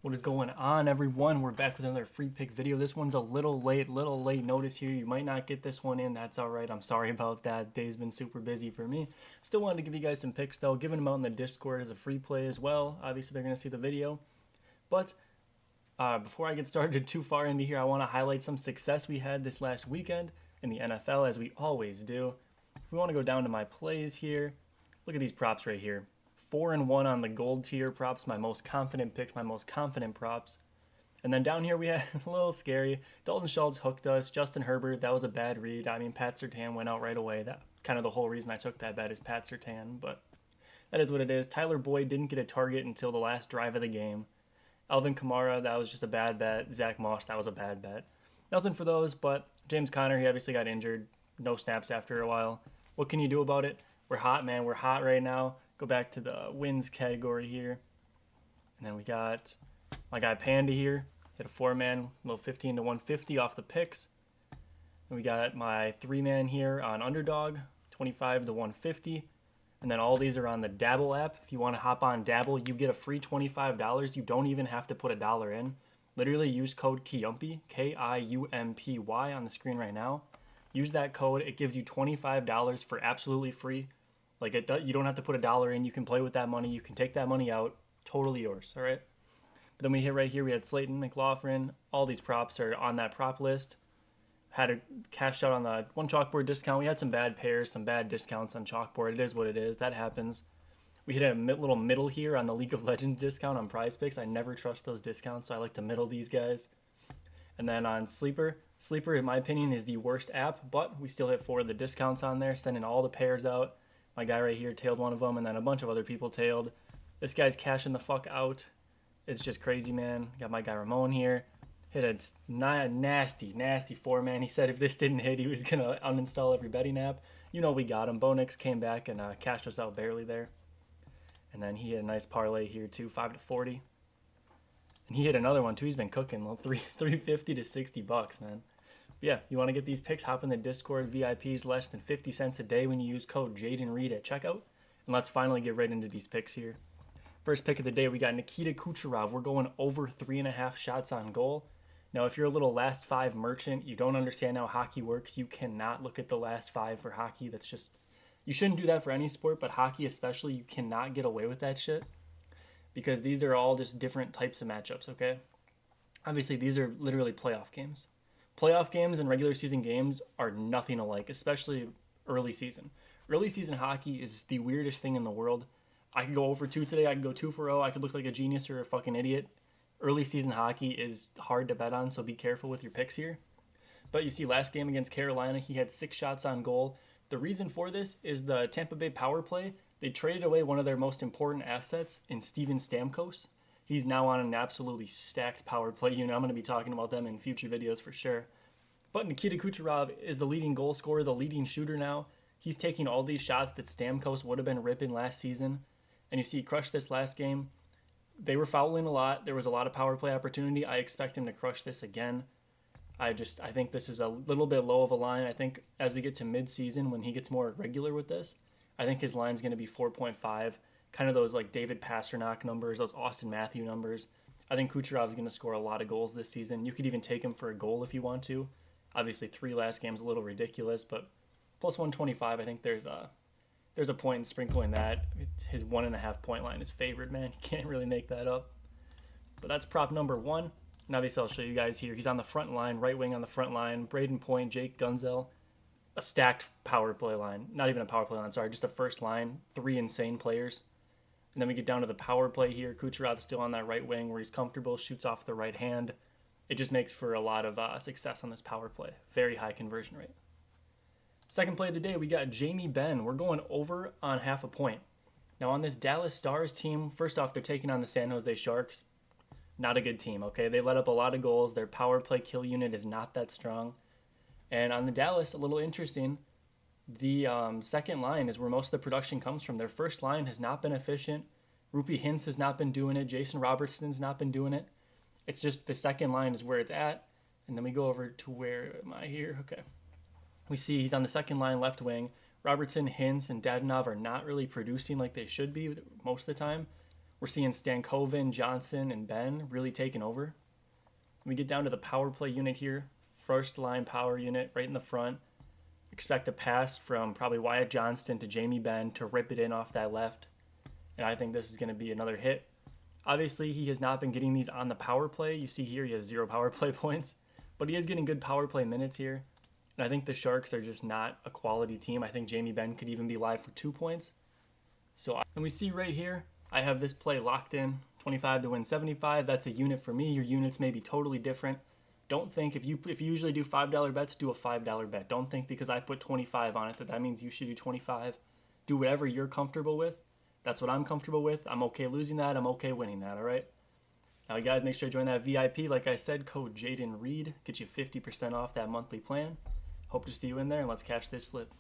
What is going on, everyone? We're back with another free pick video. This one's a little late notice here. You might not get this one in. That's all right. I'm sorry about that. Day's been super busy for me. Still wanted to give you guys some picks though, giving them out in the Discord as a free play as well. Obviously, they're going to see the video. But before I get started too far into here, I want to highlight some success we had this last weekend in the NFL, as we always do. We want to go down to my plays here. Look at these props right here. 4-1 on the gold tier props, my most confident picks, my most confident props. And then down here we had a little scary. Dalton Schultz hooked us. Justin Herbert, that was a bad read. I mean, Pat Surtain went out right away. That kind of the whole reason I took that bet is Pat Surtain, but that is what it is. Tyler Boyd didn't get a target until the last drive of the game. Alvin Kamara, that was just a bad bet. Zach Moss, that was a bad bet. Nothing for those, but James Conner, he obviously got injured. No snaps after a while. What can you do about it? We're hot, man. We're hot right now. Go back to the wins category here. And then we got my guy Panda here. Hit a 4-man, little 15 to 150 off the picks. And we got my 3-man here on underdog, 25 to 150. And then all these are on the Dabble app. If you want to hop on Dabble, you get a free $25. You don't even have to put a dollar in. Literally use code KIUMPY, Kiumpy, on the screen right now. Use that code. It gives you $25 for absolutely free. Like you don't have to put a dollar in. You can play with that money. You can take that money out. Totally yours. All right. But then we hit right here. We had Slayton, McLaughlin. All these props are on that prop list. Had a cash out on the one chalkboard discount. We had some bad pairs, some bad discounts on chalkboard. It is what it is. That happens. We hit a little middle here on the League of Legends discount on Prizepicks. I never trust those discounts, so I like to middle these guys. And then on Sleeper, in my opinion, is the worst app, but we still hit 4 of the discounts on there, sending all the pairs out. My guy right here tailed one of them, and then a bunch of other people tailed. This guy's cashing the fuck out. It's just crazy, man. Got my guy Ramon here. Hit a nasty 4-man. He said if this didn't hit, he was going to uninstall every betting app. You know we got him. Bonix came back and cashed us out barely there. And then he hit a nice parlay here too, 5 to 40. And he hit another one too. He's been cooking, 350 to $60, man. But yeah, you want to get these picks? Hop in the Discord. VIPs less than 50 cents a day when you use code JadenReed at checkout. And let's finally get right into these picks here. First pick of the day, we got Nikita Kucherov. We're going over 3.5 shots on goal. Now, if you're a little last 5 merchant, you don't understand how hockey works, you cannot look at the last 5 for hockey. That's just, you shouldn't do that for any sport, but hockey especially, you cannot get away with that shit. Because these are all just different types of matchups, okay? Obviously, these are literally playoff games. Playoff games and regular season games are nothing alike, especially early season. Early season hockey is the weirdest thing in the world. I could go over 2 today, I could go 2 for 0, I could look like a genius or a fucking idiot. Early season hockey is hard to bet on, so be careful with your picks here. But you see, last game against Carolina, he had 6 shots on goal. The reason for this is the Tampa Bay power play. They traded away one of their most important assets in Steven Stamkos. He's now on an absolutely stacked power play unit. I'm going to be talking about them in future videos for sure. But Nikita Kucherov is the leading goal scorer, the leading shooter now. He's taking all these shots that Stamkos would have been ripping last season. And you see, he crushed this last game. They were fouling a lot. There was a lot of power play opportunity. I expect him to crush this again. I think this is a little bit low of a line. I think as we get to mid-season, when he gets more regular with this, I think his line's going to be 4.5, kind of those like David Pasternak numbers, those Austin Matthew numbers. I think Kucherov's going to score a lot of goals this season. You could even take him for a goal if you want to. Obviously, 3 last games a little ridiculous, but plus 125, I think there's a point in sprinkling that. His 1.5 point line is favored, man. You can't really make that up. But that's prop number 1. And obviously, I'll show you guys here. He's on the front line, right wing on the front line. Braden Point, Jake Gunzel. A stacked power play line. Not even a power play line, sorry. Just a first line. 3 insane players. And then we get down to the power play here. Kucherov's still on that right wing where he's comfortable, shoots off the right hand. It just makes for a lot of success on this power play. Very high conversion rate. Second play of the day, we got Jamie Benn. We're going over on 0.5 point. Now on this Dallas Stars team, first off, they're taking on the San Jose Sharks. Not a good team, okay? They let up a lot of goals. Their power play kill unit is not that strong. And on the Dallas, a little interesting, the second line is where most of the production comes from. Their first line has not been efficient. Rupi Hintz has not been doing it. Jason Robertson's not been doing it. It's just the second line is where it's at. And then we go over to where am I here? Okay. We see he's on the second line left wing. Robertson, Hintz, and Dadonov are not really producing like they should be most of the time. We're seeing Stankoven, Johnson, and Ben really taking over. When we get down to the power play unit here, first line power unit right in the front. Expect a pass from probably Wyatt Johnston to Jamie Benn to rip it in off that left. And I think this is going to be another hit. Obviously, he has not been getting these on the power play. You see here he has 0 power play points, but he is getting good power play minutes here. And I think the Sharks are just not a quality team. I think Jamie Benn could even be live for 2 points. And we see right here, I have this play locked in, 25 to win 75. That's a unit for me. Your units may be totally different. Don't think if you usually do $5 bets, do a $5 bet. Don't think because I put 25 on it that means you should do 25. Do whatever you're comfortable with. That's what I'm comfortable with. I'm okay losing that. I'm okay winning that, all right? Now, guys, make sure to join that VIP. Like I said, code Jaden Reed gets you 50% off that monthly plan. Hope to see you in there, and let's cash this slip.